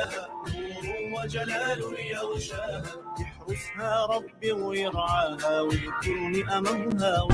نور وجلال يغشاها، يحرسها ربي ويرعاها ويذكرني أمامها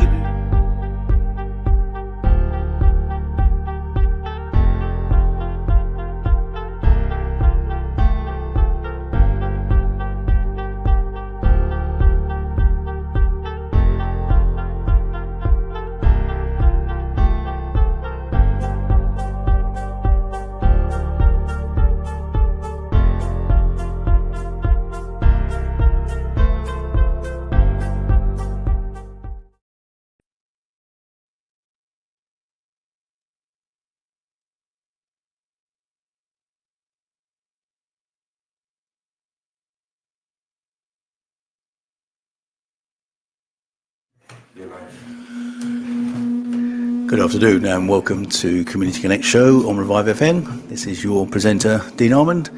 Good afternoon and welcome to Community Connect Show on Revive FM. This is your presenter, Dean Armand,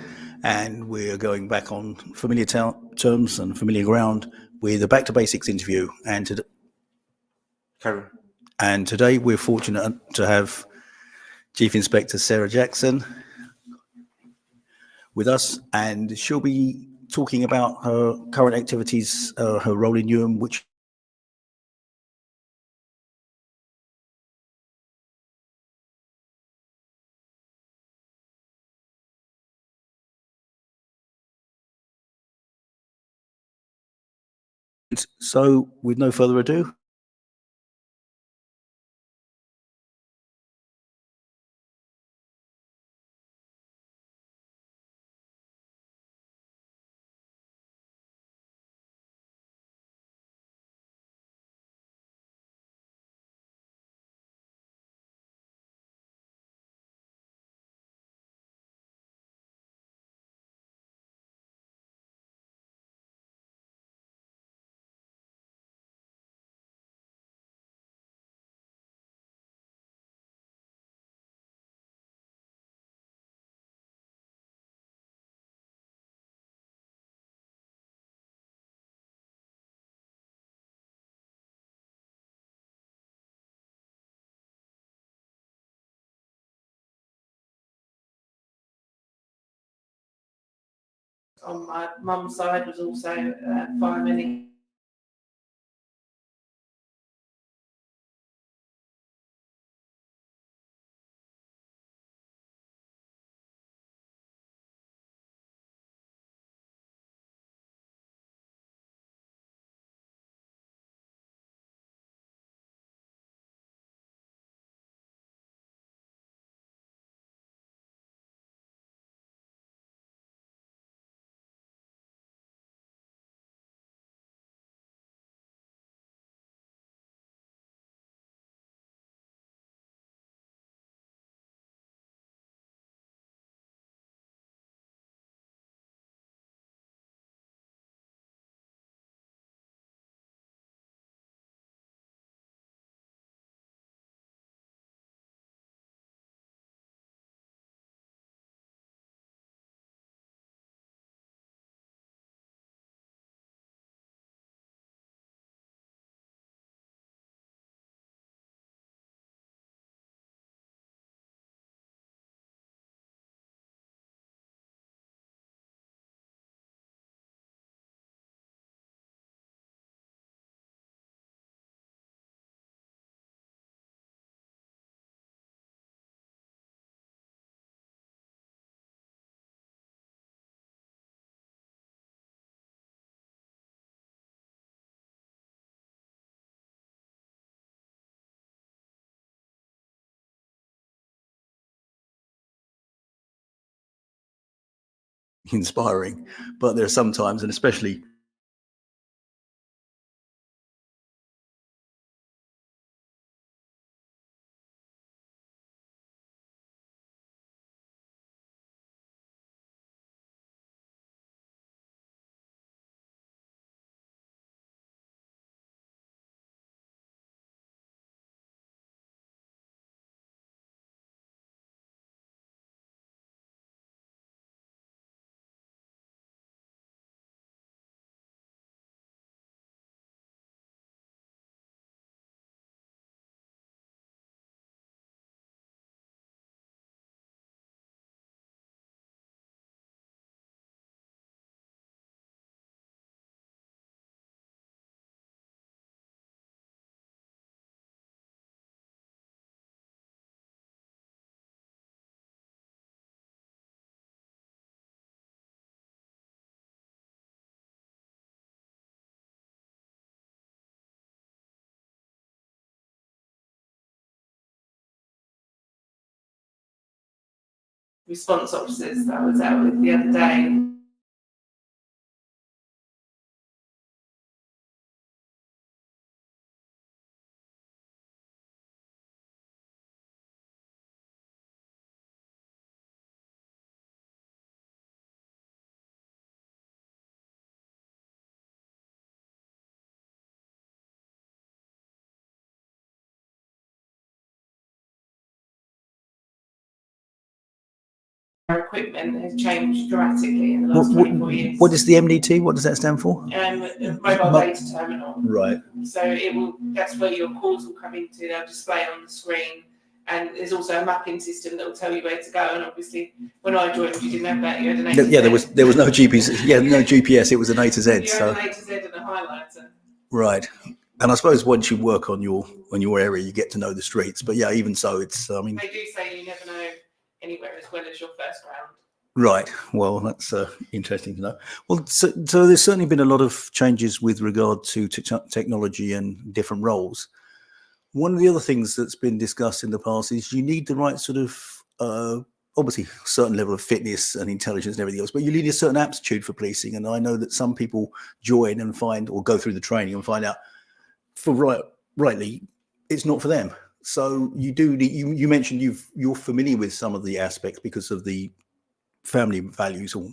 and we're going back on familiar terms and familiar ground with a Back to Basics interview. And today we're fortunate to have Chief Inspector Sarah Jackson with us, and she'll be talking about her current activities, her role in Newham, which so with no further ado. On my mum's side was also firemen. Inspiring, but there are some times, and especially response officers that I was out with the other day. Our equipment has changed dramatically in the last 24 years. What is the MDT? What does that stand for? Mobile data terminal. Right. So that's where your calls will come into. They'll display on the screen, and there's also a mapping system that will tell you where to go. And obviously, when I joined, you didn't have that. You had an A to Z. Yeah, there was no GPS. Yeah, no GPS. It was an A to Z. You had an A to Z and a highlighter. Right. And I suppose once you work on your area, you get to know the streets. But yeah, even so, it's they do say you never know anywhere as well as your first round. Right. Well, that's interesting to know. Well, so there's certainly been a lot of changes with regard to technology and different roles. One of the other things that's been discussed in the past is you need the right sort of, obviously, a certain level of fitness and intelligence and everything else, but you need a certain aptitude for policing. And I know that some people join and find, or go through the training and find out, rightly, it's not for them. So you do. You mentioned you're familiar with some of the aspects because of the family values or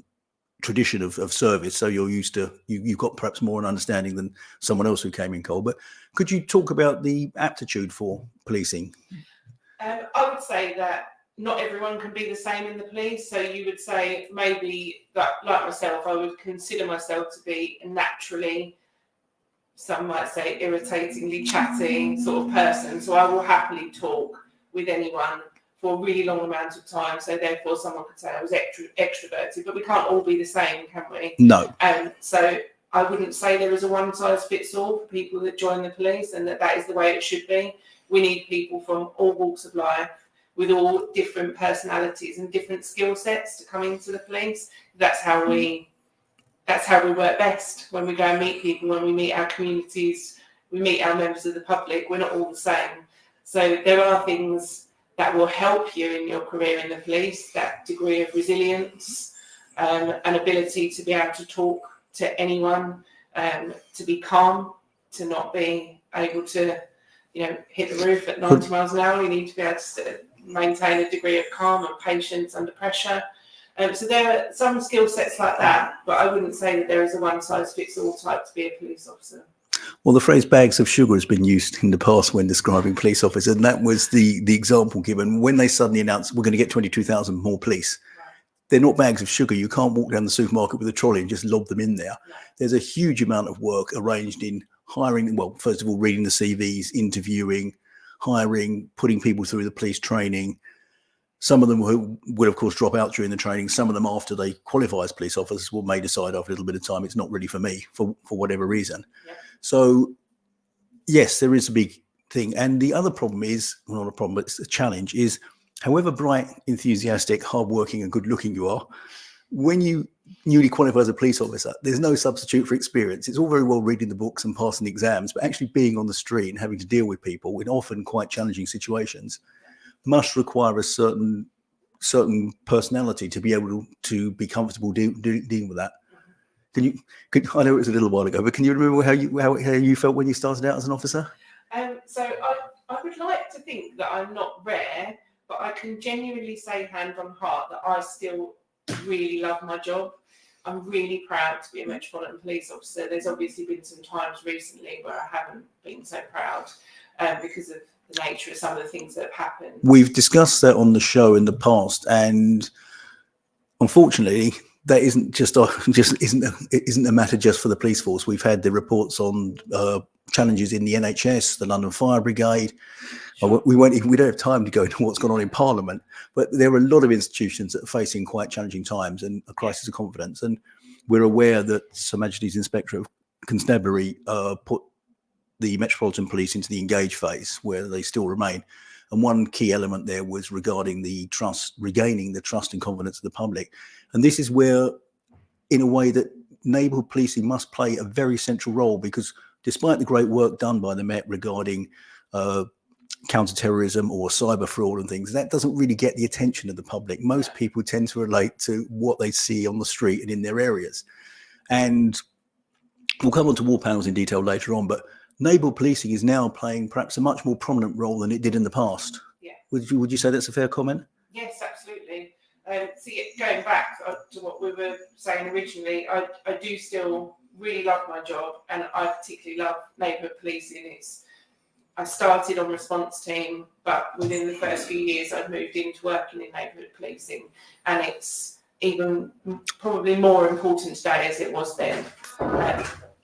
tradition of service. So you're used to you've got perhaps more an understanding than someone else who came in cold. But could you talk about the aptitude for policing? I would say that not everyone can be the same in the police. So you would say maybe that, like myself, I would consider myself to be a naturally, some might say, irritatingly chatty sort of person. So I will happily talk with anyone for a really long amount of time. So therefore someone could say I was extroverted, but we can't all be the same, can we? No. So I wouldn't say there is a one size fits all for people that join the police, and that is the way it should be. We need people from all walks of life with all different personalities and different skill sets to come into the police. That's how we work best when we go and meet people, when we meet our communities, we meet our members of the public. We're not all the same. So there are things that will help you in your career in the police, that degree of resilience, an ability to be able to talk to anyone, to be calm, to not be able to, hit the roof at 90 miles an hour. You need to be able to maintain a degree of calm and patience under pressure. So there are some skill sets like that, but I wouldn't say that there is a one-size-fits-all type to be a police officer. Well, the phrase bags of sugar has been used in the past when describing police officers, and that was the example given when they suddenly announced we're going to get 22,000 more police. Right. They're not bags of sugar. You can't walk down the supermarket with a trolley and just lob them in there. Right. There's a huge amount of work arranged in hiring, well, first of all, reading the CVs, interviewing, hiring, putting people through the police training. Some of them who will, of course, drop out during the training. Some of them, after they qualify as police officers, may decide after a little bit of time it's not really for me for whatever reason. Yeah. So, yes, there is a big thing. And the other problem is, well, not a problem, but it's a challenge, is however bright, enthusiastic, hardworking and good-looking you are, when you newly qualify as a police officer, there's no substitute for experience. It's all very well reading the books and passing the exams, but actually being on the street and having to deal with people in often quite challenging situations must require a certain personality to be able to be comfortable dealing with that. I know it was a little while ago, but can you remember how you felt when you started out as an officer? So I would like to think that I'm not rare, but I can genuinely say hand on heart that I still really love my job. I'm really proud to be a Metropolitan Police officer. There's obviously been some times recently where I haven't been so proud because of the nature of some of the things that have happened. We've discussed that on the show in the past, and unfortunately, that isn't isn't a matter just for the police force. We've had the reports on challenges in the NHS, the London Fire Brigade. Sure. We don't have time to go into what's gone on in Parliament, but there are a lot of institutions that are facing quite challenging times and a crisis of confidence. And we're aware that Her Majesty's Inspector of Constabulary put the Metropolitan Police into the engage phase, where they still remain. And one key element there was regarding regaining the trust and confidence of the public. And this is where, in a way, that neighbourhood policing must play a very central role, because despite the great work done by the Met regarding counter-terrorism or cyber fraud and things, that doesn't really get the attention of the public. Most people tend to relate to what they see on the street and in their areas. And we'll come on to war panels in detail later on, but neighbourhood policing is now playing perhaps a much more prominent role than it did in the past. Yeah. Would you say that's a fair comment? Yes, absolutely. See, going back to what we were saying originally, I do still really love my job, and I particularly love neighbourhood policing. I started on response team, but within the first few years I've moved into working in neighbourhood policing, and it's even probably more important today as it was then.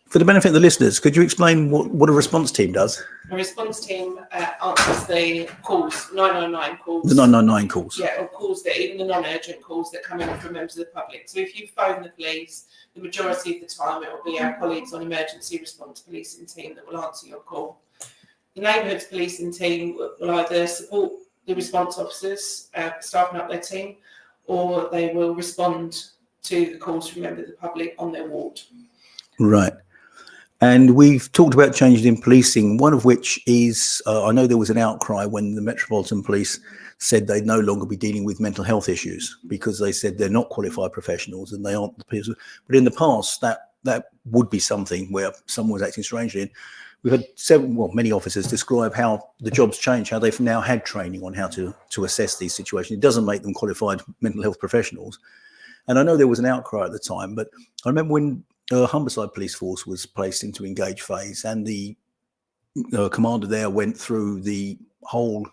For the benefit of the listeners, could you explain what a response team does? A response team answers the calls, 999 calls. The 999 calls. Yeah, or calls that, even the non-urgent calls that come in from members of the public. So if you phone the police, the majority of the time it will be our colleagues on emergency response policing team that will answer your call. The neighbourhoods policing team will either support the response officers staffing up their team, or they will respond to the calls from members of the public on their ward. Right. And we've talked about changes in policing, one of which is, I know there was an outcry when the Metropolitan Police said they'd no longer be dealing with mental health issues because they said they're not qualified professionals and they aren't the people. But in the past, that would be something where someone was acting strangely. And we've had many officers describe how the job's changed, how they've now had training on how to assess these situations. It doesn't make them qualified mental health professionals. And I know there was an outcry at the time, but I remember when Humberside Police Force was placed into engage phase, and the commander there went through the whole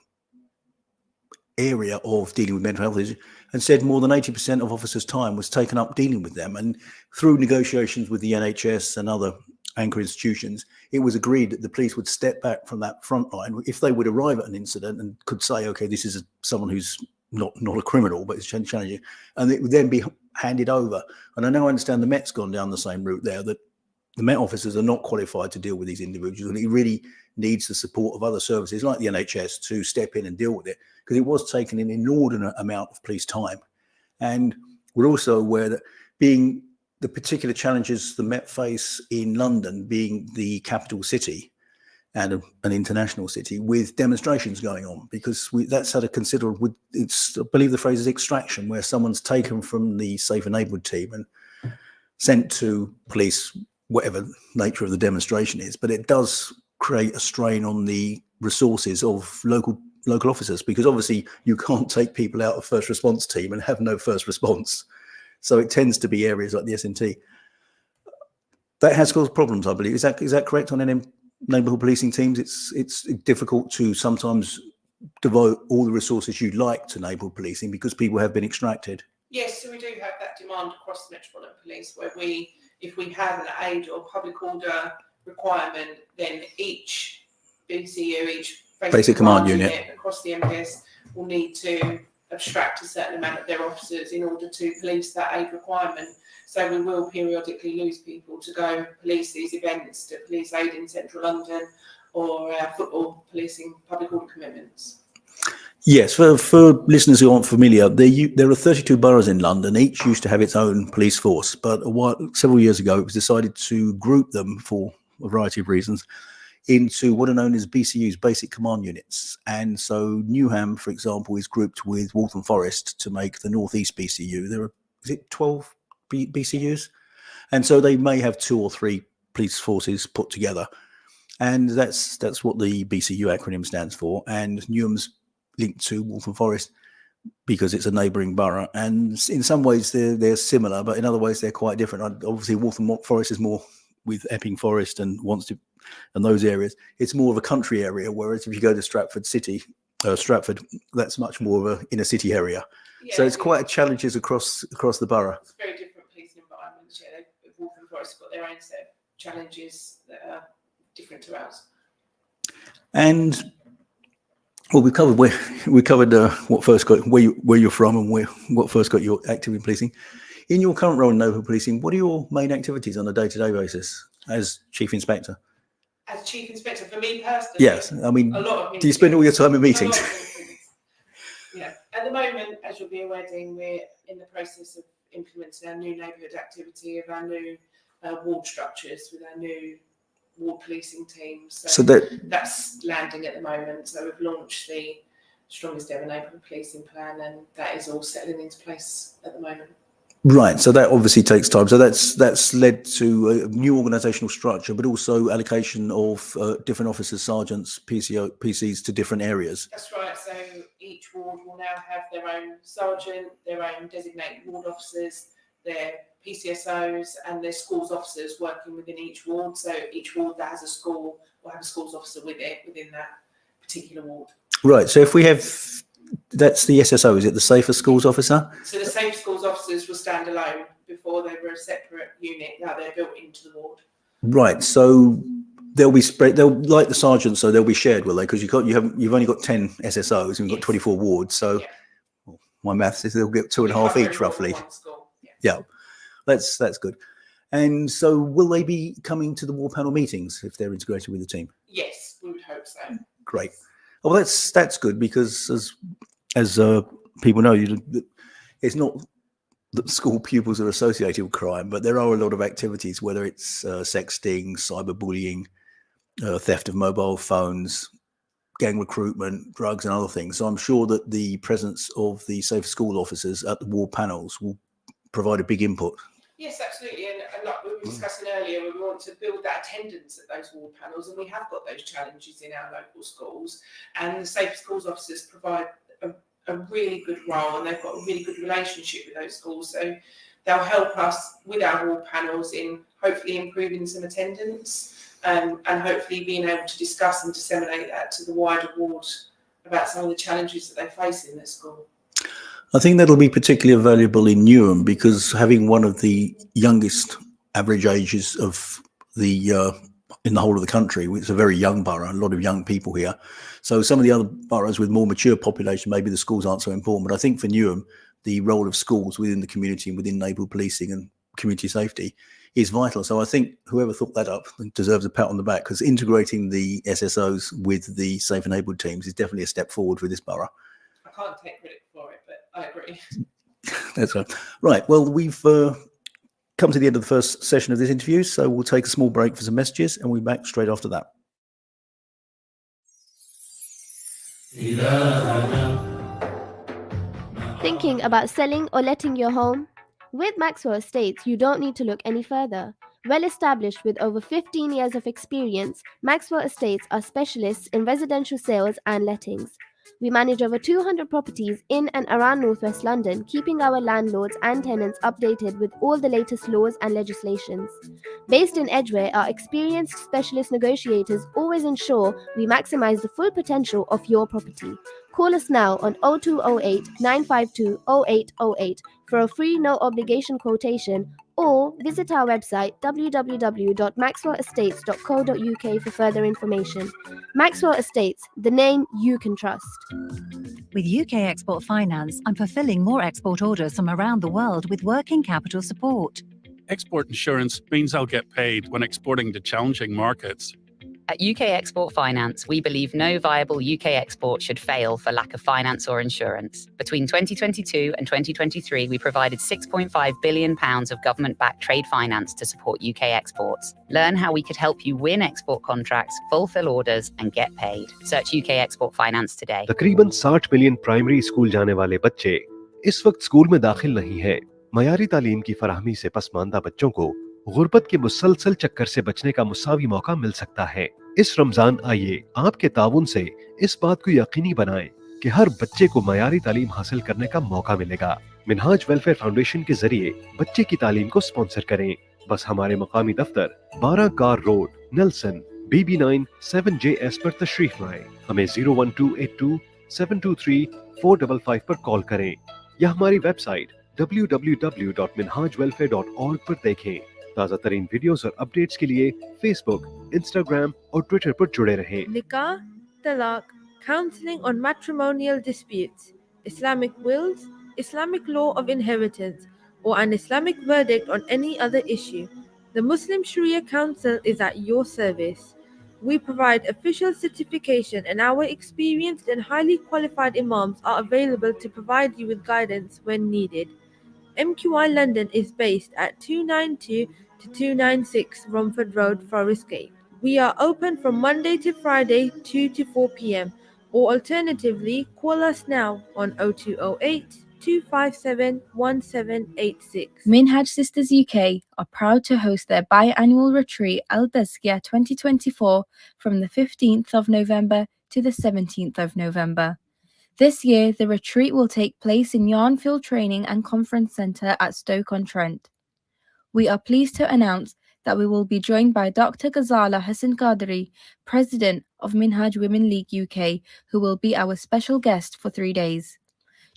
area of dealing with mental health issues and said more than 80% of officers' time was taken up dealing with them. And through negotiations with the NHS and other anchor institutions, it was agreed that the police would step back from that front line if they would arrive at an incident and could say, okay, this is someone who's not a criminal, but it's challenging, and it would then be handed over. And I now understand the Met's gone down the same route there, that the Met officers are not qualified to deal with these individuals, and it really needs the support of other services like the NHS to step in and deal with it, because it was taking an inordinate amount of police time. And we're also aware that being the particular challenges the Met face in London, being the capital city and an international city, with demonstrations going on, because that's had a considerable, I believe the phrase is extraction, where someone's taken from the Safer Neighbourhood team and sent to police, whatever nature of the demonstration is. But it does create a strain on the resources of local officers, because obviously you can't take people out of first response team and have no first response. So it tends to be areas like the S&T. That has caused problems, I believe. Is that correct on any neighbourhood policing teams? It's difficult to sometimes devote all the resources you'd like to neighbourhood policing because people have been extracted. Yes, so we do have that demand across the Metropolitan Police, where if we have an aid or public order requirement, then each BCU, each basic command unit across the MPS will need to abstract a certain amount of their officers in order to police that aid requirement. So we will periodically lose people to go police these events, to police aid in central London, or football policing public order commitments. Yes, for listeners who aren't familiar, there are 32 boroughs in London. Each used to have its own police force, but several years ago it was decided to group them, for a variety of reasons, into what are known as BCUs, basic command units. And so Newham, for example, is grouped with Waltham Forest to make the North East BCU. There are, 12 BCUs? And so they may have 2 or 3 police forces put together. And that's what the BCU acronym stands for. And Newham's linked to Waltham Forest because it's a neighbouring borough. And in some ways they're similar, but in other ways they're quite different. Obviously, Waltham Forest is more with Epping Forest and those areas. It's more of a country area, whereas if you go to Stratford, that's much more of a inner city area. Yeah, so it's quite challenges across the borough. It's very different policing environments. Yeah, Waltham Forest have got their own set of challenges that are different to ours. And well, we covered what first got where you're from and what first got you active in policing. In your current role in neighbourhood policing, what are your main activities on a day-to-day basis as Chief Inspector? As Chief Inspector, for me personally? Yes, I mean, a lot of meetings. Do you spend all your time in meetings? Yeah, at the moment, as you'll be aware, Dean, we're in the process of implementing our new neighbourhood activity of our new ward structures with our new ward policing teams. So that's landing at the moment. So we've launched the Strongest Ever Neighbourhood Policing Plan, and that is all settling into place at the moment. Right, so that obviously takes time. So that's led to a new organisational structure, but also allocation of different officers, sergeants, PCs to different areas. That's right. So each ward will now have their own sergeant, their own designated ward officers, their PCSOs, and their schools officers working within each ward. So each ward that has a school will have a schools officer within that particular ward. Right. So if we have, that's the SSO, is it the Safer Schools Officer? So the Safer Schools Officers were standalone before. They were a separate unit. Now they're built into the ward. Right. So they'll be spread. They'll like the sergeants, so they'll be shared, will they? Because you've only got 10 SSOs and you've got 24 wards. So well, my maths is they'll get 2.5 each, roughly. Yeah, that's good. And so, will they be coming to the ward panel meetings if they're integrated with the team? Yes, we would hope so. Great. Well, that's good, because as people know, it's not that school pupils are associated with crime, but there are a lot of activities, whether it's sexting, cyberbullying, theft of mobile phones, gang recruitment, drugs and other things. So I'm sure that the presence of the Safer School officers at the ward panels will provide a big input. Yes, absolutely. And like we were discussing earlier, we want to build that attendance at those ward panels, and we have got those challenges in our local schools. And the Safer Schools officers provide a really good role, and they've got a really good relationship with those schools. So they'll help us with our ward panels in hopefully improving some attendance, and hopefully being able to discuss and disseminate that to the wider ward about some of the challenges that they face in their school. I think that'll be particularly valuable in Newham, because having one of the youngest average ages of the in the whole of the country, it's a very young borough, a lot of young people here. So some of the other boroughs with more mature population, maybe the schools aren't so important. But I think for Newham, the role of schools within the community and within neighbourhood policing and community safety is vital. So I think whoever thought that up deserves a pat on the back, because integrating the SSOs with the safe neighbourhood teams is definitely a step forward for this borough. I can't take credit for it, but I agree. That's right. Right. Well, we've come to the end of the first session of this interview, so we'll take a small break for some messages, and we'll be back straight after that. Thinking about selling or letting your home? With Maxwell Estates, you don't need to look any further. Well established with over 15 years of experience, Maxwell Estates are specialists in residential sales and lettings. We manage over 200 properties in and around Northwest London, keeping our landlords and tenants updated with all the latest laws and legislations. Based in Edgware, our experienced specialist negotiators always ensure we maximize the full potential of your property. Call us now on 0208 952 0808 for a free no-obligation quotation, or visit our website www.maxwellestates.co.uk for further information. Maxwell Estates, the name you can trust. With UK Export Finance, I'm fulfilling more export orders from around the world with working capital support. Export insurance means I'll get paid when exporting to challenging markets. At UK Export Finance, we believe no viable UK export should fail for lack of finance or insurance. Between 2022 and 2023, we provided £6.5 billion of government-backed trade finance to support UK exports. Learn how we could help you win export contracts, fulfill orders, and get paid. Search UK Export Finance today. तकरीबन 60 million primary school जाने वाले बच्चे इस वक्त school में दाखिल नहीं हैं। मयारी तालीम की फराहमी से पसमानदा बच्चों को गुर्बत के मुसलसल चक्कर से बचने का मुसावी मौका मिल सकता है। इस रमजान आइए आपके ताउन से इस बात को यकीनी बनाएं कि हर बच्चे को मयारी तालीम हासिल करने का मौका मिलेगा। मिनहाज वेलफेयर फाउंडेशन के जरिए बच्चे की तालीम को स्पॉन्सर करें। बस हमारे मकामी दफ्तर 12 car road, Nelson, BB9 7JS पर तशरीफ लाएं। हमें 01282 723 455 पर कॉल करें या हमारी वेबसाइट www.minhajwelfare.org पर देखें। ताज़ा तरीन वीडियोस और अपडेट्स के लिए फेसबुक, इंस्टाग्राम और ट्विटर पर जुड़े रहें। Nikah, talaq, counseling on matrimonial disputes, Islamic wills, Islamic law of inheritance, or an Islamic verdict on any other issue. The Muslim Sharia Council is at your service. We provide official certification, and our experienced and highly qualified imams are available to provide you with guidance when needed. MQI London is based at 292 to 296 Romford Road, Forest Gate. We are open from Monday to Friday, 2 to 4 p.m. Or alternatively, call us now on 0208 257 1786. Minhaj Sisters UK are proud to host their biannual retreat Al Tazkiyah 2024 from the 15th of November to the 17th of November. This year, the retreat will take place in Yarnfield Training and Conference Centre at Stoke-on-Trent. We are pleased to announce that we will be joined by Dr. Ghazala Hassan Qadri, President of Minhaj Women League UK, who will be our special guest for 3 days.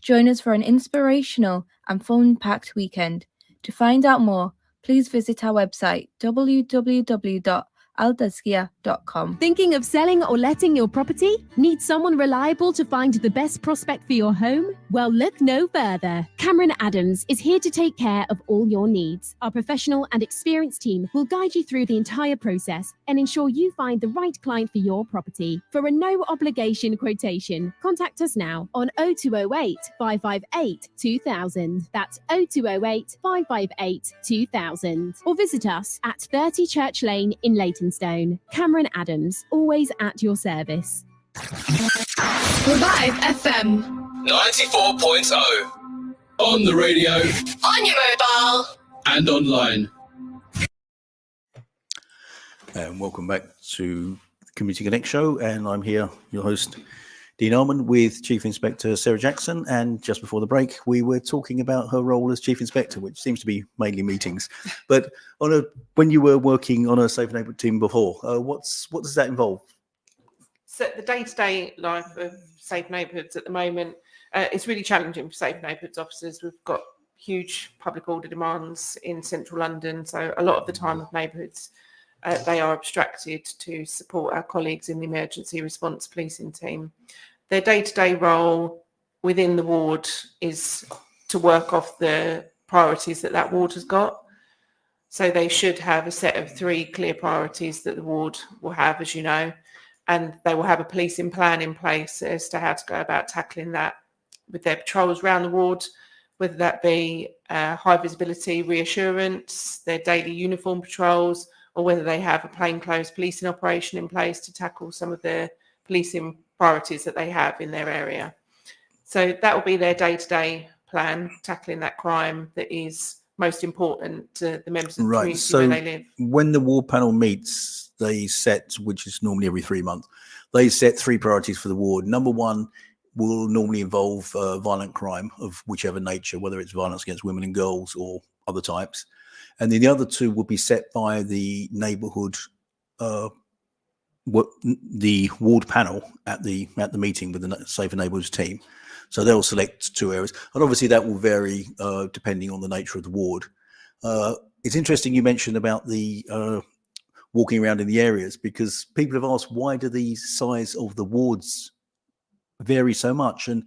Join us for an inspirational and fun-packed weekend. To find out more, please visit our website www.altazkiyah.com. Thinking of selling or letting your property? Need someone reliable to find the best prospect for your home? Well, look no further. Cameron Adams is here to take care of all your needs. Our professional and experienced team will guide you through the entire process and ensure you find the right client for your property. For a no obligation quotation, contact us now on 0208 558 2000. That's 0208 558 2000. Or visit us at 30 Church Lane in Leytonstone. Cameron Adams, always at your service. Revive FM 94.0 on the radio, on your mobile, and online. And welcome back to the Community Connect show. And I'm here, your host, Dean Almond, with Chief Inspector Sarah Jackson. And just before the break, we were talking about her role as Chief Inspector, which seems to be mainly meetings. But when you were working on a Safe Neighbourhood team before, what does that involve? So the day-to-day life of Safe Neighbourhoods at the moment is really challenging for Safe Neighbourhoods officers. We've got huge public order demands in central London, so a lot of the time of neighbourhoods they are abstracted to support our colleagues in the emergency response policing team. Their day-to-day role within the ward is to work off the priorities that ward has got. So they should have a set of 3 clear priorities that the ward will have, as you know, and they will have a policing plan in place as to how to go about tackling that with their patrols around the ward, whether that be high visibility reassurance, their daily uniform patrols, or whether they have a plainclothes policing operation in place to tackle some of the policing priorities that they have in their area. So that will be their day-to-day plan, tackling that crime that is most important to the members of the community where they live. When the ward panel meets, they set, which is normally every 3 months, they set 3 priorities for the ward. Number 1 will normally involve violent crime of whichever nature, whether it's violence against women and girls or other types. And then the other 2 will be set by the neighbourhood, the ward panel at the meeting with the Safer Neighbourhoods team. So they'll select 2 areas, and obviously that will vary depending on the nature of the ward. It's interesting you mentioned about the walking around in the areas, because people have asked, why do the size of the wards vary so much? And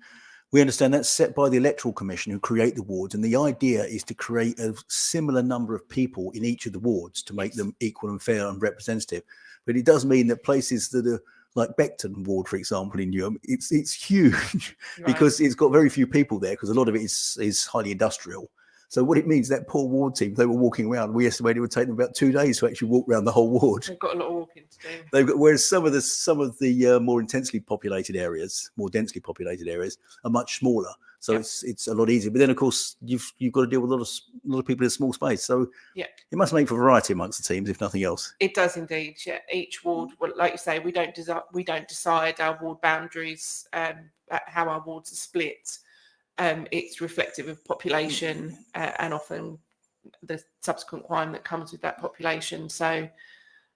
we understand that's set by the Electoral Commission, who create the wards, and the idea is to create a similar number of people in each of the wards to make them equal and fair and representative. But it does mean that places that are like Beckton ward, for example, in Newham, it's huge because it's got very few people there, because a lot of it is highly industrial. So what it means, that poor ward team, they were walking around, we estimated it would take them about 2 days to actually walk around the whole ward. They've got a lot of walking to do. Whereas some of the more intensely populated areas, more densely populated areas, are much smaller. So it's a lot easier. But then, of course, you've got to deal with a lot of people in a small space. So it must make for variety amongst the teams, if nothing else. It does indeed. Yeah. Each ward, well, like you say, we don't decide our ward boundaries, how our wards are split. It's reflective of population and often the subsequent crime that comes with that population. So,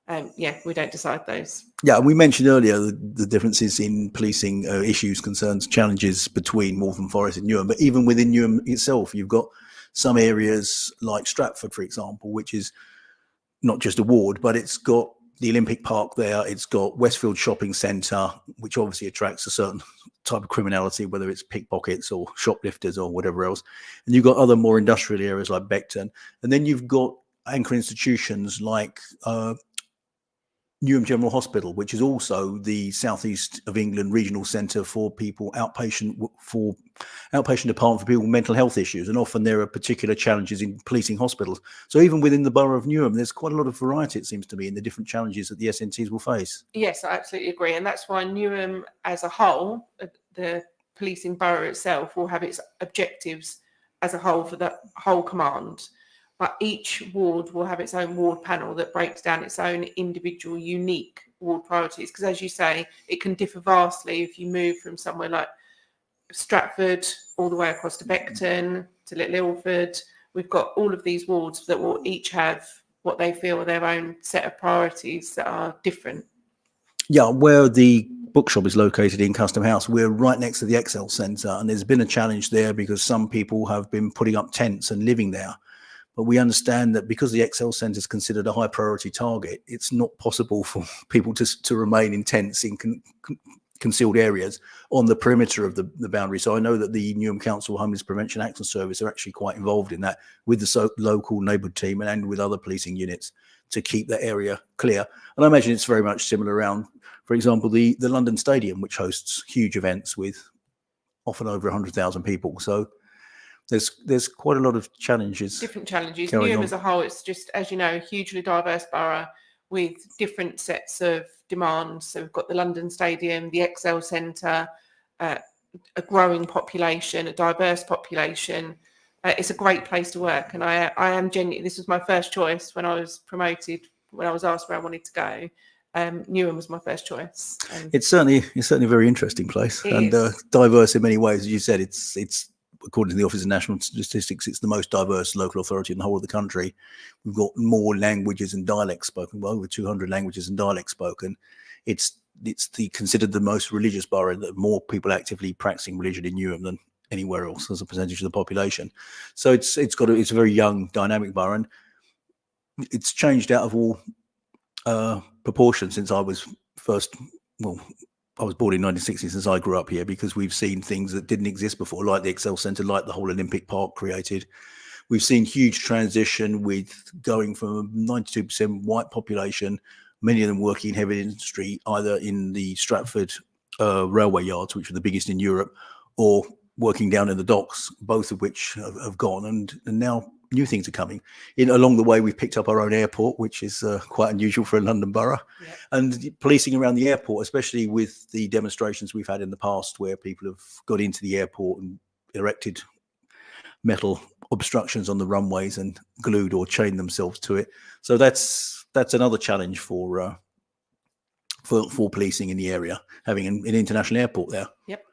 we don't decide those. Yeah, and we mentioned earlier the differences in policing issues, concerns, challenges between Waltham Forest and Newham. But even within Newham itself, you've got some areas like Stratford, for example, which is not just a ward, but it's got the Olympic Park there. It's got Westfield Shopping Centre, which obviously attracts a certain type of criminality, whether it's pickpockets or shoplifters or whatever else. And you've got other more industrial areas like Beckton. And then you've got anchor institutions like Newham General Hospital, which is also the southeast of England regional centre for people outpatient department for people with mental health issues, and often there are particular challenges in policing hospitals. So even within the borough of Newham, there's quite a lot of variety, it seems to me, in the different challenges that the SNTs will face. Yes, I absolutely agree, and that's why Newham as a whole, the policing borough itself, will have its objectives as a whole for the whole command. But each ward will have its own ward panel that breaks down its own individual, unique ward priorities. Because as you say, it can differ vastly if you move from somewhere like Stratford all the way across to Beckton to Little Ilford. We've got all of these wards that will each have what they feel are their own set of priorities that are different. Yeah, where the bookshop is located in Custom House, we're right next to the Excel Centre, and there's been a challenge there because some people have been putting up tents and living there. But we understand that because the Excel Centre is considered a high priority target, it's not possible for people to remain in tents in concealed areas on the perimeter of the boundary. So I know that the Newham Council Homeless Prevention Action Service are actually quite involved in that with the local neighbourhood team and with other policing units to keep that area clear. And I imagine it's very much similar around, for example, the London Stadium, which hosts huge events with often over 100,000 people. So there's quite a lot of challenges. Different challenges. Newham as a whole, it's just, as you know, a hugely diverse borough with different sets of demands. So we've got the London Stadium, the Excel Centre, a growing population, a diverse population. It's a great place to work, and I am genuinely. This was my first choice when I was promoted. When I was asked where I wanted to go, Newham was my first choice. It's certainly a very interesting place and diverse in many ways. As you said, it's according to the Office of National Statistics, it's the most diverse local authority in the whole of the country. We've got more languages and dialects spoken, well, over 200 languages and dialects spoken. It's considered the most religious borough, that more people actively practicing religion in Newham than anywhere else as a percentage of the population. So it's a very young, dynamic borough, and it's changed out of all proportion since I was I was born in 1960, since I grew up here, because we've seen things that didn't exist before, like the Excel Centre, like the whole Olympic Park created. We've seen huge transition with going from a 92% white population, many of them working in heavy industry, either in the Stratford railway yards, which are the biggest in Europe, or working down in the docks, both of which have gone, and now new things are coming. Along the way, we've picked up our own airport, which is quite unusual for a London borough. Yeah. And policing around the airport, especially with the demonstrations we've had in the past where people have got into the airport and erected metal obstructions on the runways and glued or chained themselves to it. So that's another challenge for policing in the area, having an international airport there. Yep,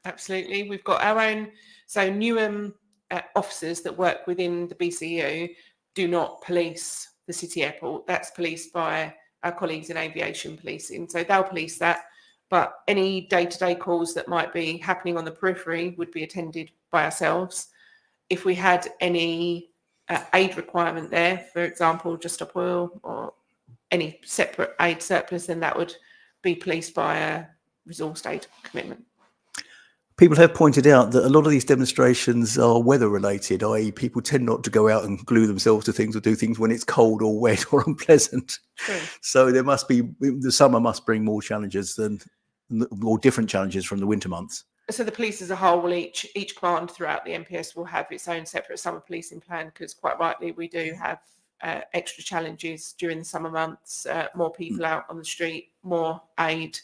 absolutely. We've got our own, so Newham officers that work within the BCU do not police the city airport. That's policed by our colleagues in aviation policing. So they'll police that, but any day-to-day calls that might be happening on the periphery would be attended by ourselves. If we had any aid requirement there, for example, Just Stop Oil or any separate aid surplus, then that would be policed by a resourced aid commitment. People have pointed out that a lot of these demonstrations are weather related, i.e. people tend not to go out and glue themselves to things or do things when it's cold or wet or unpleasant. True. So the summer must bring more challenges or different challenges from the winter months. So the police as a whole will each command throughout the MPS will have its own separate summer policing plan, because quite rightly we do have extra challenges during the summer months, more people out on the street, more aid.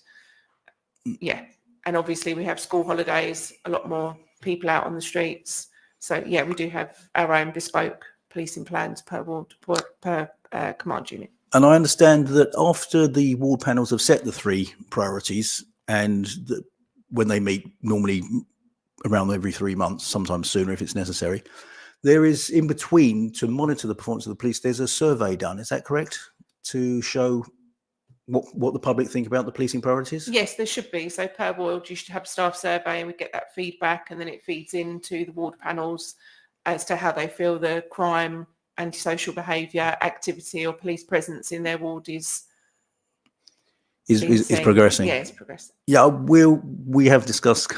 Yeah. And obviously we have school holidays, a lot more people out on the streets. So yeah, we do have our own bespoke policing plans per ward, per command unit. And I understand that after the ward panels have set the 3 priorities, and when they meet normally around every 3 months, sometimes sooner if it's necessary, there is in between, to monitor the performance of the police, there's a survey done. Is that correct? To show what the public think about the policing priorities? Yes, there should be. So per ward, you should have a staff survey and we get that feedback, and then it feeds into the ward panels as to how they feel the crime, antisocial behaviour, activity or police presence in their ward is progressing. Yeah, it's progressing. Yeah, we have discussed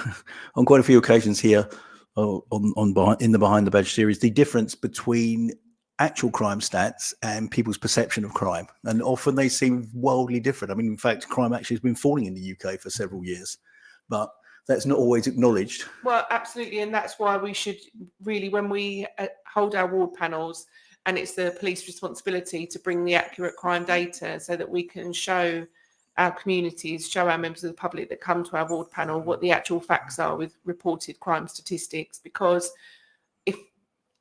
on quite a few occasions here in the Behind the Badge series the difference between actual crime stats and people's perception of crime. And often they seem wildly different. I mean, in fact, crime actually has been falling in the UK for several years, but that's not always acknowledged. Well, absolutely. And that's why we should really, when we hold our ward panels, and it's the police responsibility to bring the accurate crime data so that we can show our communities, show our members of the public that come to our ward panel what the actual facts are with reported crime statistics. Because if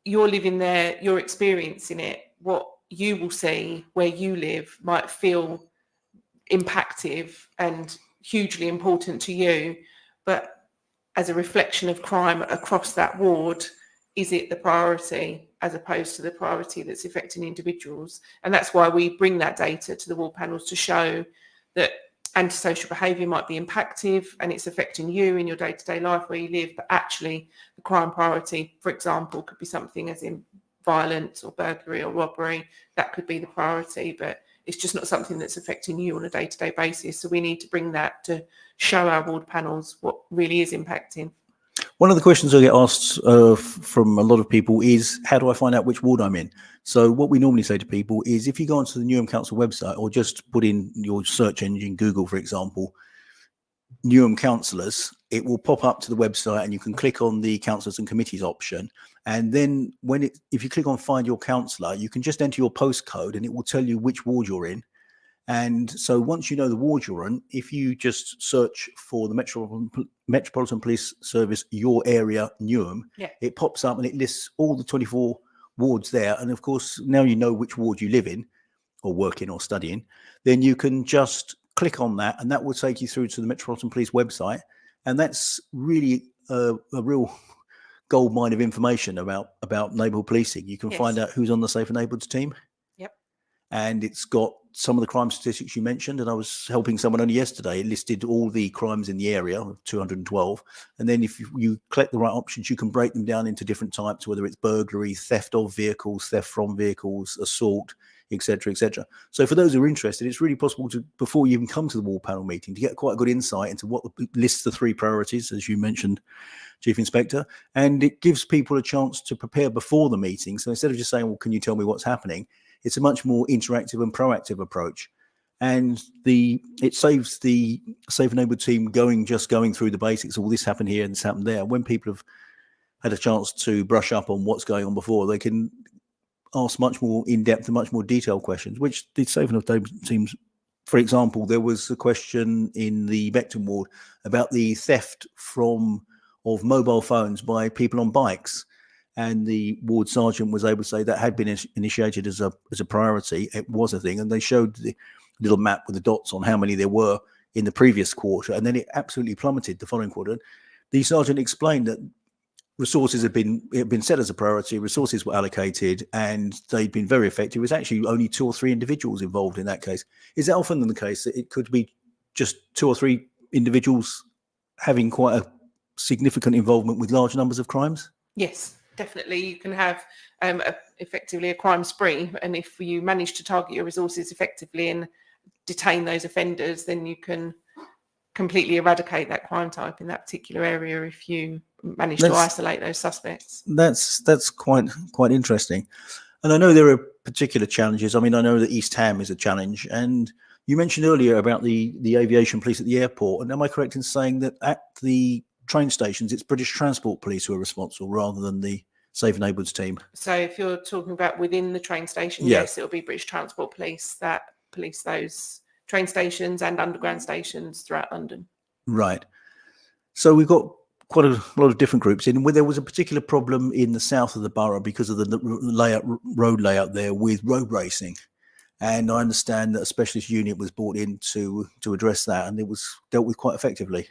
you're living there, you're experiencing it, what you will see where you live might feel impactive and hugely important to you, but as a reflection of crime across that ward, is it the priority as opposed to the priority that's affecting individuals? And that's why we bring that data to the ward panels to show that antisocial behaviour might be impactive and it's affecting you in your day-to-day life where you live, but actually the crime priority, for example, could be something as in violence or burglary or robbery. That could be the priority, but it's just not something that's affecting you on a day-to-day basis. So we need to bring that to show our ward panels what really is impacting. One of the questions I get asked from a lot of people is, how do I find out which ward I'm in? So what we normally say to people is, if you go onto the Newham Council website or just put in your search engine, Google, for example, Newham councillors, it will pop up to the website and you can click on the councillors and committees option. And then if you click on find your councillor, you can just enter your postcode and it will tell you which ward you're in. And so once you know the ward you're in, if you just search for the Metropolitan Police Service, your area, Newham, it pops up and it lists all the 24 wards there. And of course, now you know which ward you live in or work in or study in, then you can just click on that and that will take you through to the Metropolitan Police website. And that's really a real gold mine of information about neighbourhood policing. You can find out who's on the Safer Neighbourhoods team. And it's got some of the crime statistics you mentioned. And I was helping someone only yesterday. It listed all the crimes in the area, 212. And then if you collect the right options, you can break them down into different types, whether it's burglary, theft of vehicles, theft from vehicles, assault, etc., etc. So for those who are interested, it's really possible to, before you even come to the ward panel meeting, to get quite a good insight into what lists the three priorities, as you mentioned, Chief Inspector. And it gives people a chance to prepare before the meeting. So instead of just saying, well, can you tell me what's happening? It's a much more interactive and proactive approach. And it saves the Safer Neighbourhood team going through the basics. All this happened here and this happened there. When people have had a chance to brush up on what's going on before, they can ask much more in-depth and much more detailed questions, which the Safer Neighbourhood teams, for example, there was a question in the Beckton ward about the theft of mobile phones by people on bikes. And the ward sergeant was able to say that had been initiated as a priority. It was a thing. And they showed the little map with the dots on how many there were in the previous quarter. And then it absolutely plummeted the following quarter. The sergeant explained that resources had been set as a priority, resources were allocated, and they'd been very effective. It was actually only 2 or 3 individuals involved in that case. Is that often the case that it could be just 2 or 3 individuals having quite a significant involvement with large numbers of crimes? Yes. Definitely, you can have effectively a crime spree, and if you manage to target your resources effectively and detain those offenders, then you can completely eradicate that crime type in that particular area if you manage to isolate those suspects. That's quite interesting. And I know there are particular challenges. I mean, I know that East Ham is a challenge, and you mentioned earlier about the aviation police at the airport. And am I correct in saying that at the train stations, it's British Transport Police who are responsible rather than the Safer Neighbourhoods team? So if you're talking about within the train station, yes, it'll be British Transport Police that police those train stations and underground stations throughout London. Right. So we've got quite a lot of different groups in. Where there was a particular problem in the south of the borough because of the road layout there with road racing. And I understand that a specialist unit was brought in to address that, and it was dealt with quite effectively.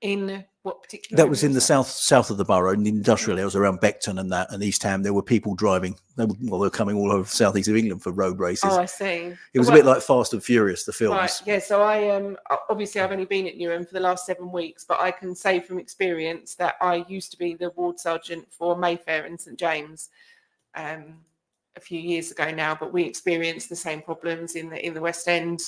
In what particular? That was in the south of the borough, in the industrial areas around Beckton and East Ham. There were people driving. They were coming all over southeast of England for road races. Oh, I see. It was a bit like Fast and Furious, the films. Right. Yeah. So obviously I've only been at Newham for the last 7 weeks, but I can say from experience that I used to be the ward sergeant for Mayfair and St James a few years ago now. But we experienced the same problems in the West End.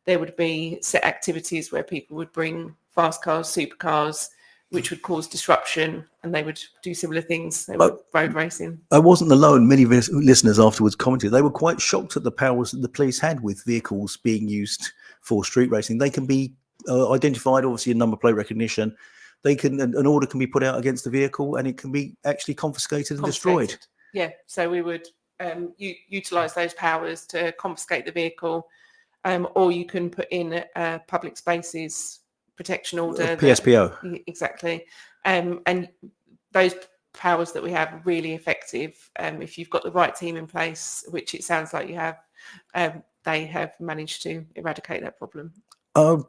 There would be set activities where people would bring fast cars, supercars, which would cause disruption, and they would do similar things. They were road racing. I wasn't alone. Many listeners afterwards commented they were quite shocked at the powers that the police had with vehicles being used for street racing. They can be identified, obviously, in number plate recognition. An order can be put out against the vehicle, and it can be actually confiscated and destroyed. Yeah, so we would utilise those powers to confiscate the vehicle, or you can put in a public spaces protection order. PSPO. Exactly. And those powers that we have are really effective. If you've got the right team in place, which it sounds like you have, they have managed to eradicate that problem.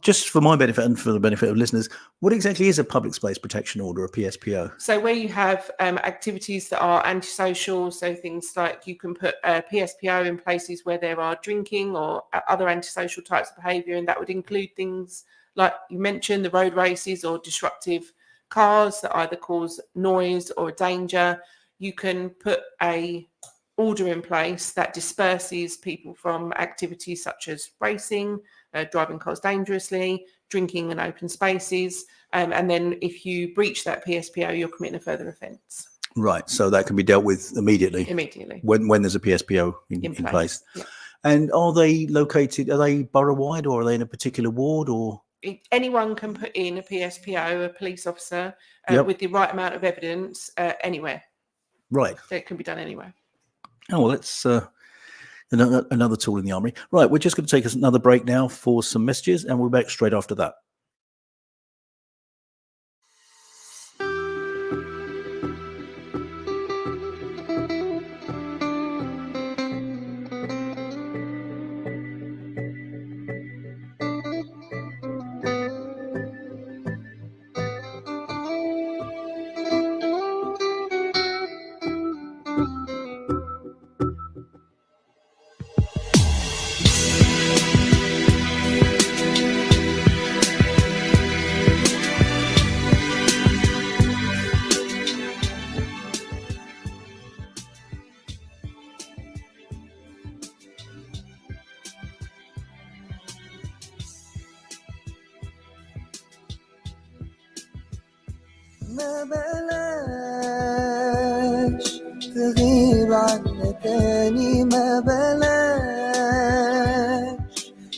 Just for my benefit and for the benefit of listeners, what exactly is a public space protection order, a PSPO? So where you have activities that are antisocial, so things like you can put a PSPO in places where there are drinking or other antisocial types of behaviour, and that would include things like you mentioned, the road races or disruptive cars that either cause noise or danger. You can put a order in place that disperses people from activities such as racing, driving cars dangerously, drinking in open spaces, and then if you breach that PSPO, you're committing a further offence. Right, so that can be dealt with immediately. Immediately. When there's a PSPO in place. Yeah. And are they borough-wide, or are they in a particular ward, or? Anyone can put in a PSPO, a police officer, with the right amount of evidence anywhere. Right. So it can be done anywhere. Oh, well, that's another tool in the armory. Right, we're just going to take us another break now for some messages, and we'll be back straight after that. ما بلاش تغيب عنا تاني ما بلاش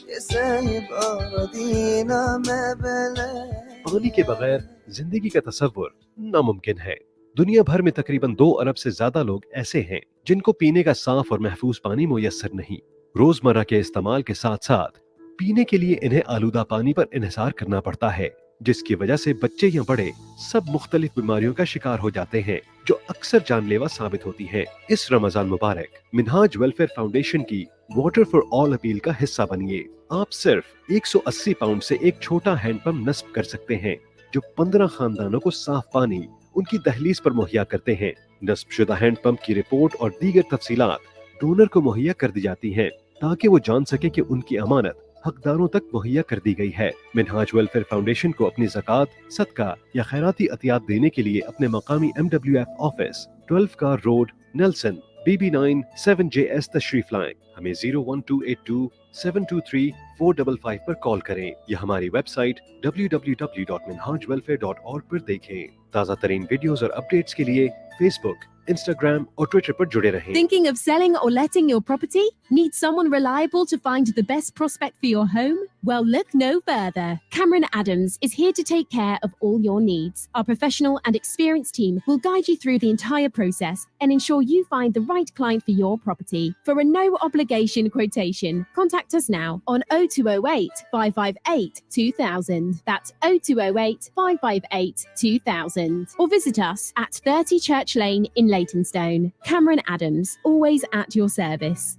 يا سايب أراضينا ما بلاش पानी के बगैर जिंदगी का तस्वुर नामुमकिन है। दुनिया भर में तकरीबन 2 अरब से ज्यादा लोग ऐसे हैं जिनको पीने का साफ और महफूज पानी मुयस्सर नहीं। रोजमर्रा के इस्तेमाल के साथ साथ पीने के लिए इन्हें आलूदा पानी पर इन्हिसार करना पड़ता है, जिसकी वजह से बच्चे या बड़े सब मुख्तलिफ बीमारियों का शिकार हो जाते हैं जो अक्सर जानलेवा साबित होती हैं। इस रमजान मुबारक मिनहाज वेलफेयर फाउंडेशन की वाटर फॉर ऑल अपील का हिस्सा बनिए। आप सिर्फ 180 पाउंड से एक छोटा हैंडपंप नस्ब कर सकते हैं जो 15 खानदानों को साफ पानी उनकी दहलीज पर मुहैया करते हैं। नस्बशुदा हैंडपंप की रिपोर्ट और दीगर तफसीलात डोनर को मुहैया कर दी जाती हैं ताकि वो जान सके कि उनकी अमानत हकदारों तक मुहैया कर दी गई है। मिनहाज वेलफेयर फाउंडेशन को अपनी ज़कात, सदका या खैराती अतियात देने के लिए अपने मकामी MWF office 12 car road, Nelson, BB9 7JS तशरीफ लाएं। हमें 01282 723 455 पर कॉल करें या हमारी वेबसाइट www.minhajwelfare.org पर देखें। ताज़ा तरीन वीडियोस और अपडेट्स के लिए फेसबुक, Instagram और Twitter पर जुड़े रहें। Thinking of selling or letting your property? Need someone reliable to find the best prospect for your home? Well, look no further. Cameron Adams is here to take care of all your needs. Our professional and experienced team will guide you through the entire process and ensure you find the right client for your property. For a no-obligation quotation, contact us now on 0208 558 2000. That's 0208 558 2000. Or visit us at 30 Church Lane in Leytonstone. Cameron Adams, always at your service.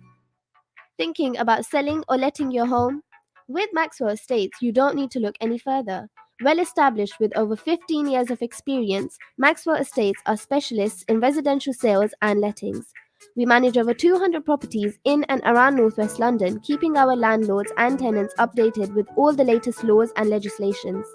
Thinking about selling or letting your home? With Maxwell Estates, you don't need to look any further. Well established with over 15 years of experience, Maxwell Estates are specialists in residential sales and lettings. We manage over 200 properties in and around Northwest London, keeping our landlords and tenants updated with all the latest laws and legislations.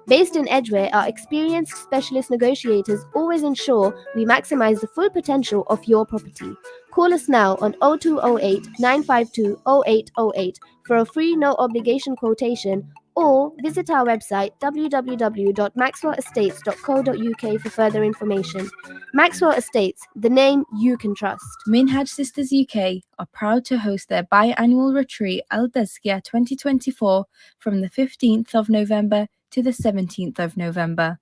Based in Edgware, our experienced specialist negotiators always ensure we maximize the full potential of your property. Call us now on 0208 952 0808 for a free no obligation quotation, or visit our website www.maxwellestates.co.uk for further information. Maxwell Estates, the name you can trust. Minhaj Sisters UK are proud to host their biannual retreat Al Tazkiyah 2024 from the 15th of November to the 17th of November.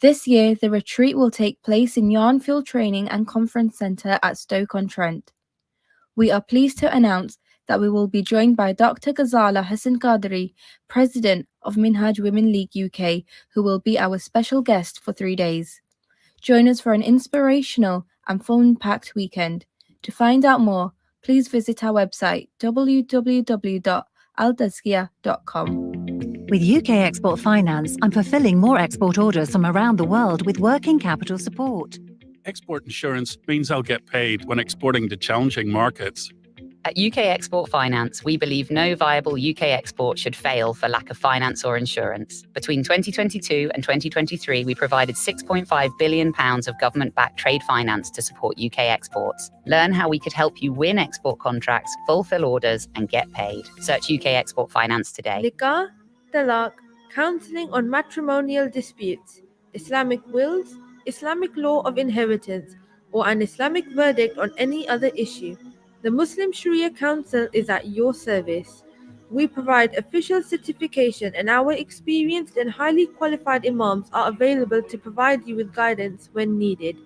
This year, the retreat will take place in Yarnfield Training and Conference Centre at Stoke-on-Trent. We are pleased to announce that we will be joined by Dr. Ghazala Hassan Qadri, President of Minhaj Women League UK, who will be our special guest for 3 days. Join us for an inspirational and fun-packed weekend. To find out more, please visit our website www.altazkiyah.com. With UK Export Finance, I'm fulfilling more export orders from around the world with working capital support. Export insurance means I'll get paid when exporting to challenging markets. At UK Export Finance, we believe no viable UK export should fail for lack of finance or insurance. Between 2022 and 2023, we provided £6.5 billion of government-backed trade finance to support UK exports. Learn how we could help you win export contracts, fulfill orders, and get paid. Search UK Export Finance today. Nikah, talaq, counseling on matrimonial disputes, Islamic wills, Islamic law of inheritance, or an Islamic verdict on any other issue. The Muslim Sharia Council is at your service. We provide official certification, and our experienced and highly qualified imams are available to provide you with guidance when needed.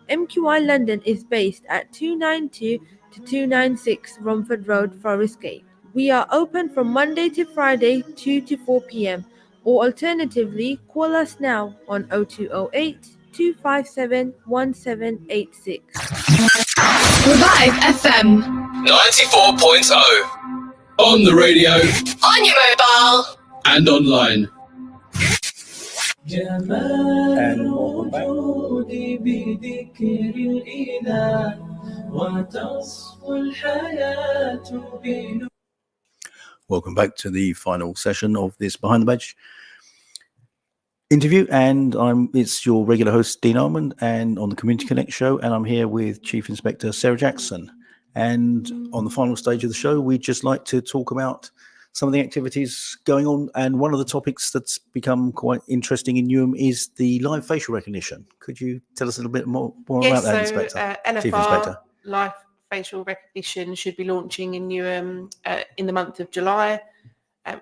MQI London is based at 292 to 296 Romford Road, Forest Gate. We are open from Monday to Friday, 2 to 4 p.m. or alternatively, call us now on 0208 257 1786. Revive FM. 94.0. On the radio. On your mobile. And online. جمال الوجود بذكر الإله وتصفو الحياة بنور. Welcome back to the final session of this Behind the Badge interview, and it's your regular host Dean Almond, and on the Community Connect show, and I'm here with Chief Inspector Sarah Jackson. And on the final stage of the show, we'd just like to talk about some of the activities going on, and one of the topics that's become quite interesting in Newham is the live facial recognition. Could you tell us a little bit more about that, Inspector? Chief Inspector. LFR, live facial recognition, should be launching in Newham in the month of July.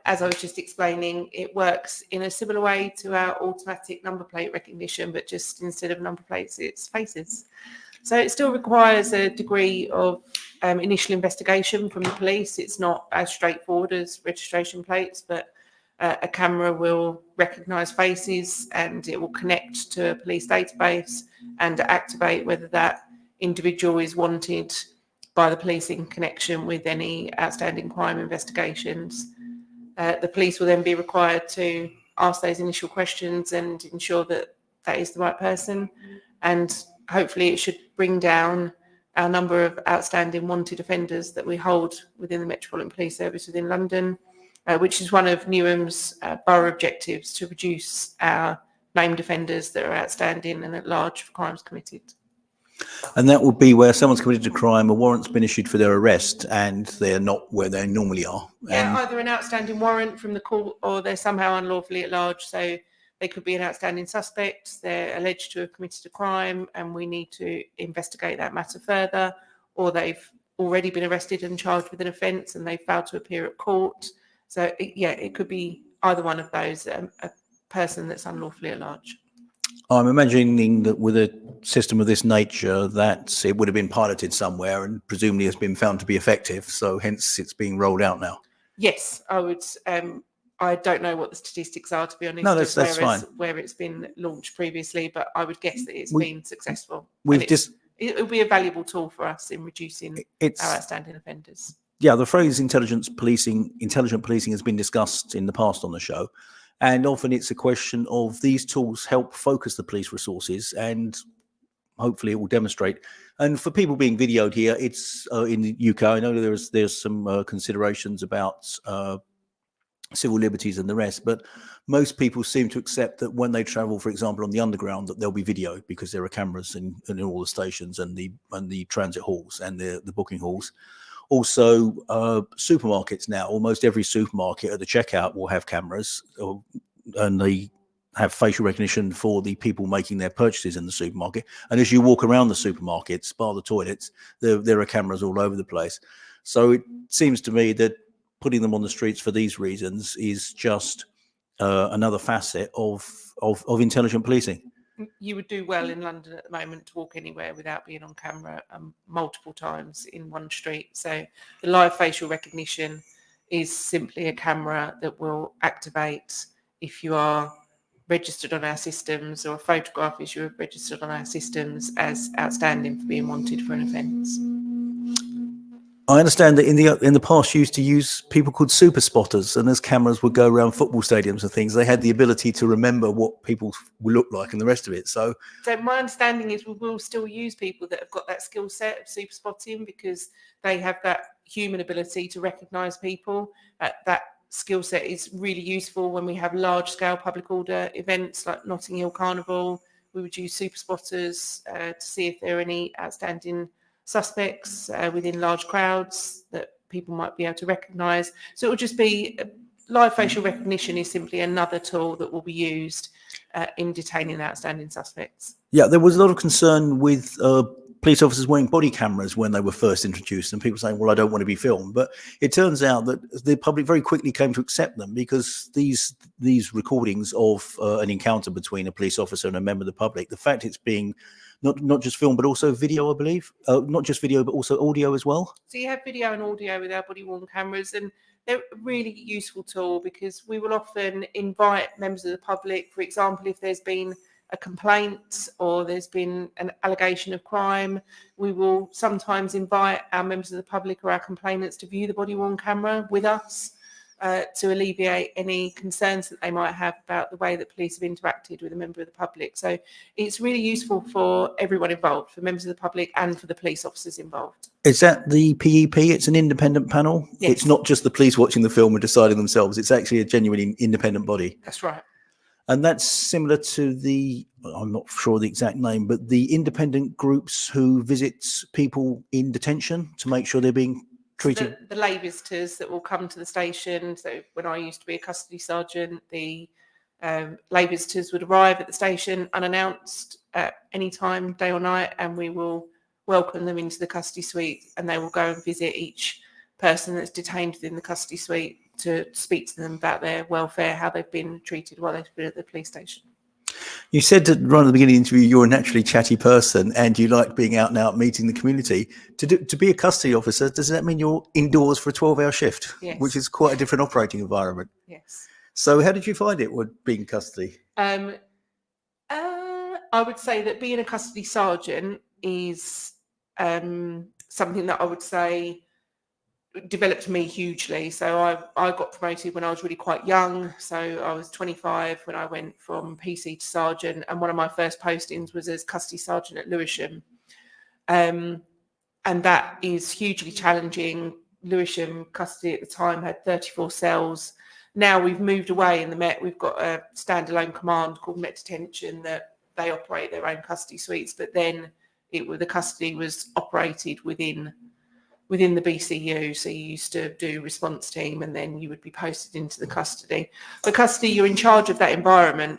As I was just explaining, it works in a similar way to our automatic number plate recognition, but just instead of number plates, it's faces. So it still requires a degree of initial investigation from the police. It's not as straightforward as registration plates, but a camera will recognise faces and it will connect to a police database and activate whether that individual is wanted by the police in connection with any outstanding crime investigations. The police will then be required to ask those initial questions and ensure that that is the right person. And hopefully it should bring down our number of outstanding wanted offenders that we hold within the Metropolitan Police Service within London, which is one of Newham's borough objectives, to reduce our named offenders that are outstanding and at large for crimes committed. And that would be where someone's committed a crime, a warrant's been issued for their arrest, and they're not where they normally are. Yeah, either an outstanding warrant from the court or they're somehow unlawfully at large. So they could be an outstanding suspect, they're alleged to have committed a crime and we need to investigate that matter further, or they've already been arrested and charged with an offence and they failed to appear at court. So it could be either one of those, a person that's unlawfully at large. I'm imagining that with a system of this nature, that it would have been piloted somewhere and presumably has been found to be effective. So hence it's being rolled out now. Yes, I would. I don't know what the statistics are, to be honest. No, that's fine. Where it's been launched previously, but I would guess that it's been successful. It'll be a valuable tool for us in reducing our outstanding offenders. Yeah, the phrase intelligent policing has been discussed in the past on the show. And often it's a question of these tools help focus the police resources, and hopefully it will demonstrate. And for people being videoed here, it's in the UK. I know there's some considerations about civil liberties and the rest, but most people seem to accept that when they travel, for example, on the underground, that they'll be videoed because there are cameras in all the stations and the transit halls and the booking halls. Also, supermarkets now, almost every supermarket at the checkout will have cameras, and they have facial recognition for the people making their purchases in the supermarket. And as you walk around the supermarkets, bar the toilets, there are cameras all over the place. So it seems to me that putting them on the streets for these reasons is just another facet of intelligent policing. You would do well in London at the moment to walk anywhere without being on camera multiple times in one street. So the live facial recognition is simply a camera that will activate if you are registered on our systems, or a photograph if you're registered on our systems as outstanding for being wanted for an offence. I understand that in the past you used to use people called super spotters, and as cameras would go around football stadiums and things, they had the ability to remember what people will look like and the rest of it. So my understanding is we will still use people that have got that skill set of super spotting, because they have that human ability to recognise people. That skill set is really useful when we have large scale public order events like Notting Hill Carnival. We would use super spotters to see if there are any outstanding suspects within large crowds that people might be able to recognise. So it will just be live facial recognition is simply another tool that will be used in detaining outstanding suspects. yeah, there was a lot of concern with police officers wearing body cameras when they were first introduced, and people saying, well, I don't want to be filmed. But it turns out that the public very quickly came to accept them, because these recordings of an encounter between a police officer and a member of the public, the fact it's being not just film, but also video, I believe. Not just video, but also audio as well. So you have video and audio with our body-worn cameras, and they're a really useful tool, because we will often invite members of the public. For example, if there's been a complaint or there's been an allegation of crime, we will sometimes invite our members of the public or our complainants to view the body-worn camera with us, to alleviate any concerns that they might have about the way that police have interacted with a member of the public. So it's really useful for everyone involved, for members of the public and for the police officers involved. Is that the PEP? It's an independent panel? Yes. It's not just the police watching the film and deciding themselves. It's actually a genuinely independent body. That's right. And that's similar to I'm not sure the exact name, but the independent groups who visit people in detention to make sure they're being treated. The lay visitors that will come to the station. So when I used to be a custody sergeant, the lay visitors would arrive at the station unannounced at any time, day or night, and we will welcome them into the custody suite, and they will go and visit each person that's detained within the custody suite to speak to them about their welfare, how they've been treated while they've been at the police station. You said right at the beginning of the interview you're a naturally chatty person and you like being out and out meeting the community. To be a custody officer, does that mean you're indoors for a 12-hour shift? Yes. Which is quite a different operating environment. Yes. So how did you find it with being custody? I would say that being a custody sergeant is something that I would say developed me hugely. So I got promoted when I was really quite young. So I was 25 when I went from PC to sergeant, and one of my first postings was as custody sergeant at Lewisham. And that is hugely challenging. Lewisham custody at the time had 34 cells. Now we've moved away in the Met. We've got a standalone command called Met Detention that they operate their own custody suites, but then the custody was operated within the BCU. So you used to do response team, and then you would be posted into the custody. For custody, you're in charge of that environment.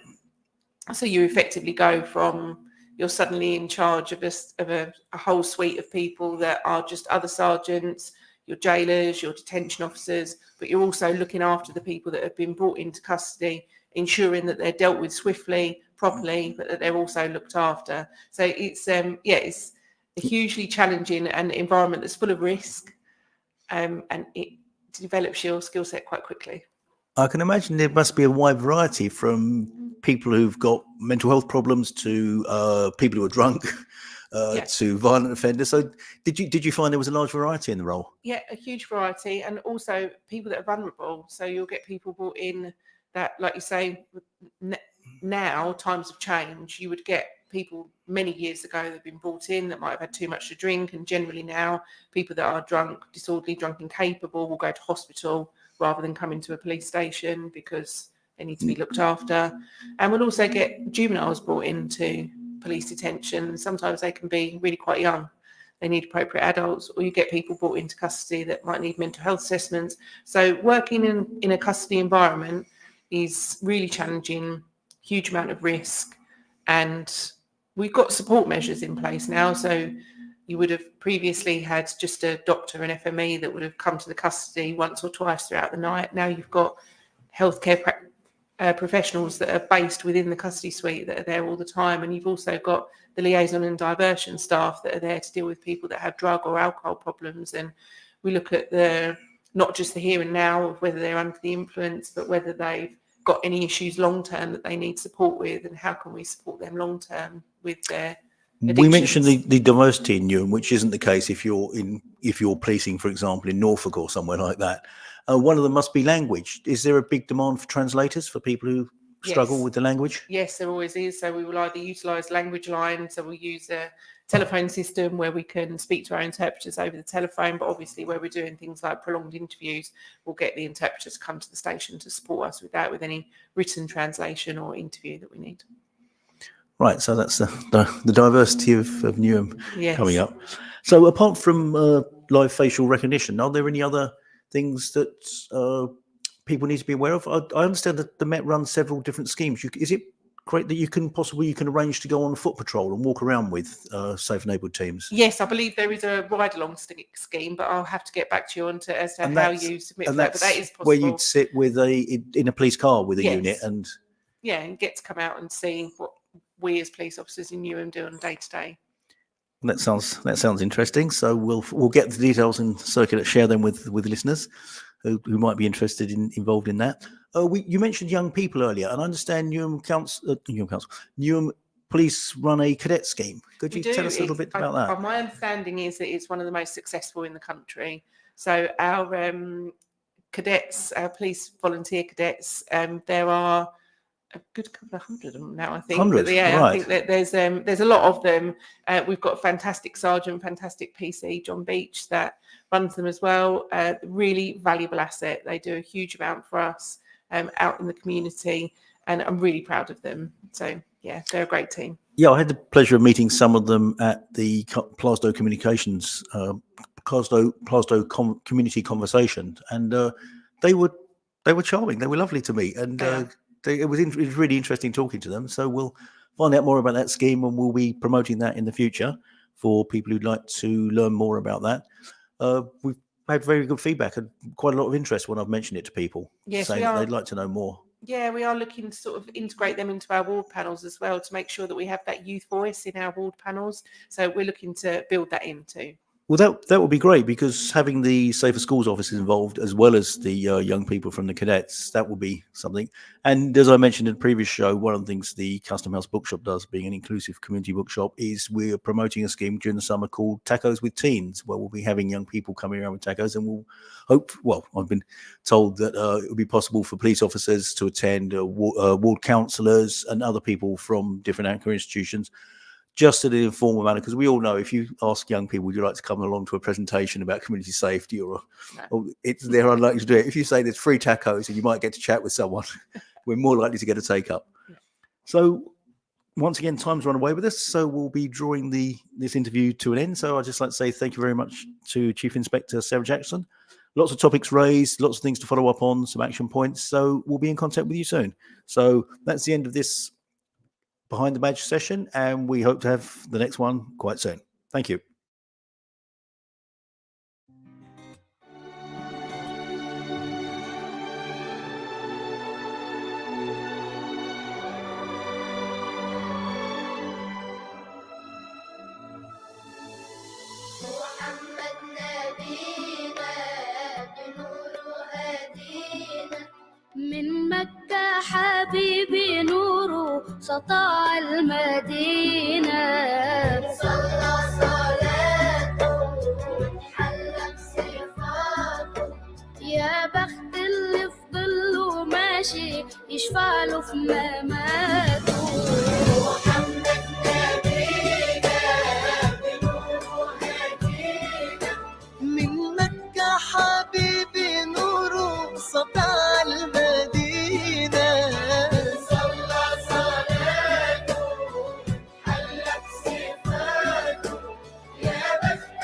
So you effectively go from, you're suddenly in charge of a whole suite of people that are just other sergeants, your jailers, your detention officers, but you're also looking after the people that have been brought into custody, ensuring that they're dealt with swiftly, properly, but that they're also looked after. So it's it's a hugely challenging and environment that's full of risk, and it develops your skill set quite quickly. I can imagine there must be a wide variety, from people who've got mental health problems to people who are drunk, to violent offenders. So did you find there was a large variety in the role? Yeah, a huge variety, and also people that are vulnerable. So you'll get people brought in that, like you say, now times have changed. You would get people many years ago that have been brought in that might have had too much to drink, and generally now people that are drunk, disorderly, drunk incapable will go to hospital rather than come into a police station because they need to be looked after. And we'll also get juveniles brought into police detention. Sometimes they can be really quite young. they need appropriate adults, or you get people brought into custody that might need mental health assessments. So working in a custody environment is really challenging, huge amount of risk, and we've got support measures in place now. So you would have previously had just a doctor and FME that would have come to the custody once or twice throughout the night. Now you've got healthcare professionals that are based within the custody suite that are there all the time, and you've also got the liaison and diversion staff that are there to deal with people that have drug or alcohol problems. And we look at not just the here and now of whether they're under the influence, but whether they've got any issues long term that they need support with, and how can we support them long term with their addictions. We mentioned the diversity in Newham, which isn't the case if you're policing, for example, in Norfolk or somewhere like that. One of them must be language. Is there a big demand for translators for people who struggle with the language? Yes, there always is. So we will either utilise language lines, so we'll use a telephone system where we can speak to our interpreters over the telephone, but obviously where we're doing things like prolonged interviews, we'll get the interpreter to come to the station to support us with that, with any written translation or interview that we need. Right, so that's the diversity of Newham coming up. So apart from live facial recognition, are there any other things that people need to be aware of? I understand that the Met runs several different schemes. Is it correct that you can arrange to go on foot patrol and walk around with safe enabled teams? Yes, I believe there is a ride along scheme, but I'll have to get back to you on as to how you submit for that. But that is possible. Where you'd sit with in a police car with a unit and get to come out and see what we as police officers in Newham do on day to day. That sounds interesting. So we'll get the details and share them with listeners who might be interested involved in that. You mentioned young people earlier, and I understand Newham Police run a cadet scheme. Could you tell us a little bit about that? My understanding is that it's one of the most successful in the country. So our cadets, our police volunteer cadets, there are a good couple of hundred of them now, I think. Hundreds, right. I think that there's a lot of them. We've got a fantastic sergeant, fantastic PC, John Beach, that runs them as well. Really valuable asset. They do a huge amount for us out in the community, and I'm really proud of them. So yeah, they're a great team. Yeah, I had the pleasure of meeting some of them at the Plasdo Communications, Plasdo Community Conversation, and they were charming. They were lovely to meet, and it was really interesting talking to them. So we'll find out more about that scheme, and we'll be promoting that in the future for people who'd like to learn more about that. We've had very good feedback and quite a lot of interest when I've mentioned it to people, saying that they'd like to know more. Yeah, we are looking to sort of integrate them into our ward panels as well to make sure that we have that youth voice in our ward panels. So we're looking to build that in too. Well, that would be great, because having the Safer Schools officers involved, as well as the young people from the cadets, that will be something. And as I mentioned in the previous show, one of the things the Custom House Bookshop does, being an inclusive community bookshop, is we're promoting a scheme during the summer called Tacos with Teens, where we'll be having young people coming around with tacos, and I've been told that it will be possible for police officers to attend, ward counsellors and other people from different anchor institutions, just in an informal manner, because we all know if you ask young people, would you like to come along to a presentation about community safety, or they're unlikely to do it. If you say there's free tacos and you might get to chat with someone, we're more likely to get a take up. Yeah. So once again, time's run away with us, so we'll be drawing this interview to an end. So I'd just like to say thank you very much to Chief Inspector Sarah Jackson. Lots of topics raised, lots of things to follow up on, some action points. So we'll be in contact with you soon. So that's the end of this Behind the Badge session, and we hope to have the next one quite soon. Thank you. من مكة حبيبي نوره سطع المدينة، صلى صلاته وتحلى بصفاته، يا بخت اللي في ظله ماشي يشفع له في مماته. محمد نبينا بنوره هدينا، من مكة حبيبي نوره سطع المدينة، صلى صلاته حلى بصفاته، يا بخت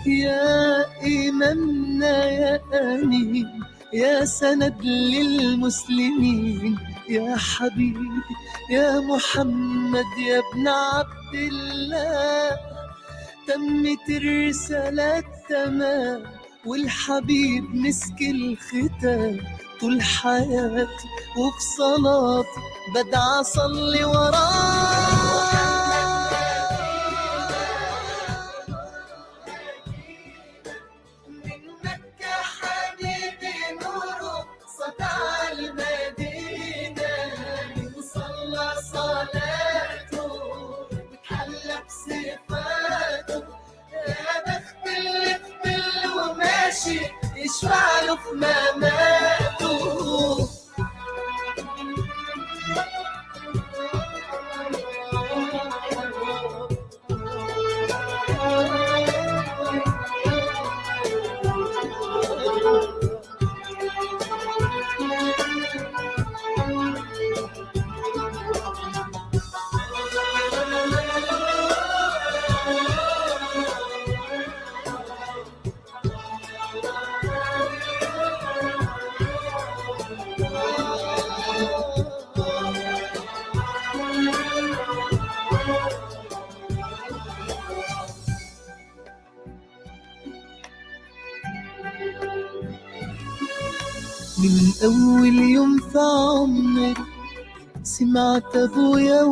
يا إمامنا يا أمين يا سند للمسلمين يا حبيبي يا محمد يا ابن عبد الله تمت الرسالة تمام والحبيب مسك الختام طول حياتي وفي صلاتي بدعى أصلي وراه من مكة حبيبي نوره سطع المدينة صلى صلاته وتحلى بصفاته يا بخت اللي في ظله ماشي يشفع له في مماته من أول يوم في عمري سمعت أبويا